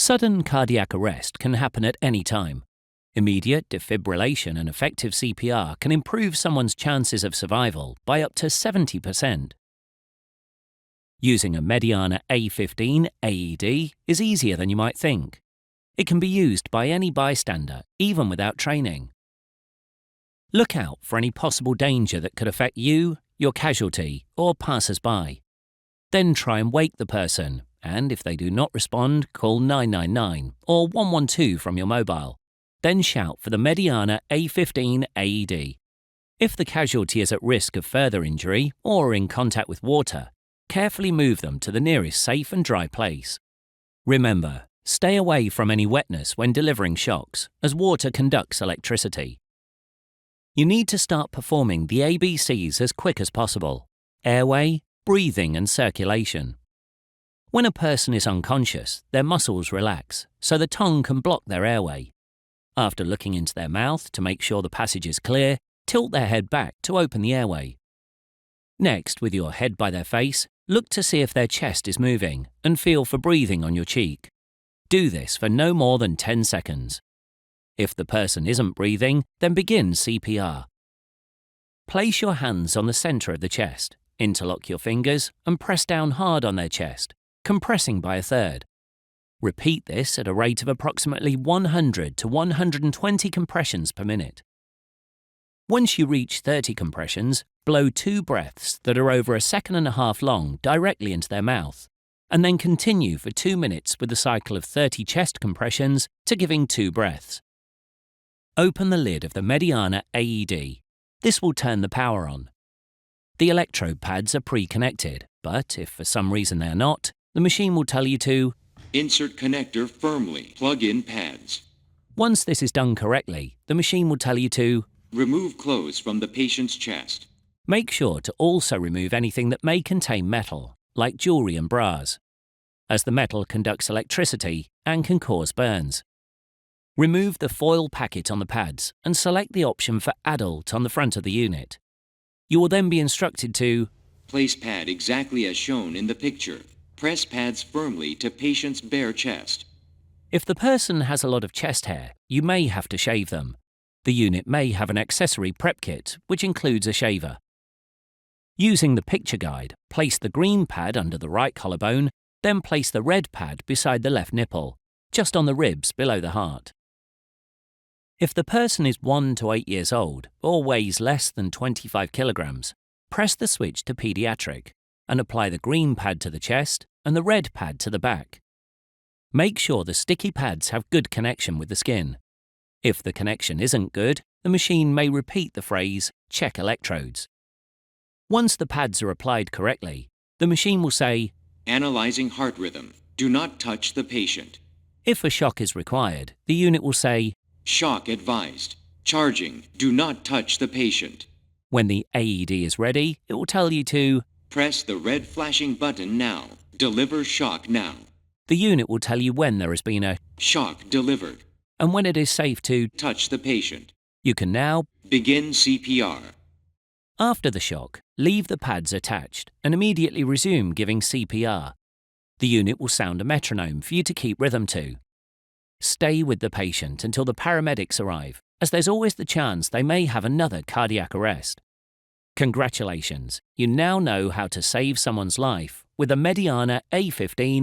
Sudden cardiac arrest can happen at any time. Immediate defibrillation and effective CPR can improve someone's chances of survival by up to 70%. Using a Mediana A15 AED is easier than you might think. It can be used by any bystander, even without training. Look out for any possible danger that could affect you, your casualty, or passers-by. Then try and wake the person, and if they do not respond, call 999 or 112 from your mobile. Then shout for the Mediana A15 AED. If the casualty is at risk of further injury or in contact with water, carefully move them to the nearest safe and dry place. Remember, stay away from any wetness when delivering shocks, as water conducts electricity. You need to start performing the ABCs as quick as possible: airway, breathing and circulation. When a person is unconscious, their muscles relax, so the tongue can block their airway. After looking into their mouth to make sure the passage is clear, tilt their head back to open the airway. Next, with your head by their face, look to see if their chest is moving and feel for breathing on your cheek. Do this for no more than 10 seconds. If the person isn't breathing, then begin CPR. Place your hands on the center of the chest, interlock your fingers and press down hard on their chest, compressing by a third. Repeat this at a rate of approximately 100 to 120 compressions per minute. Once you reach 30 compressions, blow 2 breaths that are over 1.5 seconds long directly into their mouth, and then continue for 2 minutes with a cycle of 30 chest compressions to giving 2 breaths. Open the lid of the Mediana AED. This will turn the power on. The electrode pads are pre-connected, but if for some reason they are not, the machine will tell you to insert connector firmly, plug in pads. Once this is done correctly, the machine will tell you to remove clothes from the patient's chest. Make sure to also remove anything that may contain metal, like jewelry and bras, as the metal conducts electricity and can cause burns. Remove the foil packet on the pads and select the option for Adult on the front of the unit. You will then be instructed to place pad exactly as shown in the picture. Press pads firmly to patient's bare chest. If the person has a lot of chest hair, you may have to shave them. The unit may have an accessory prep kit, which includes a shaver. Using the picture guide, place the green pad under the right collarbone, then place the red pad beside the left nipple, just on the ribs below the heart. If the person is 1 to 8 years old or weighs less than 25 kilograms, press the switch to pediatric and apply the green pad to the chest and the red pad to the back. Make sure the sticky pads have good connection with the skin. If the connection isn't good, the machine may repeat the phrase, check electrodes. Once the pads are applied correctly, the machine will say, analyzing heart rhythm. Do not touch the patient. If a shock is required, the unit will say, shock advised. Charging. Do not touch the patient. When the AED is ready, it will tell you to press the red flashing button now. Deliver shock now. The unit will tell you when there has been a shock delivered and when it is safe to touch the patient. You can now begin CPR. After the shock, leave the pads attached and immediately resume giving CPR. The unit will sound a metronome for you to keep rhythm to. Stay with the patient until the paramedics arrive, as there's always the chance they may have another cardiac arrest. Congratulations, you now know how to save someone's life with a Mediana A15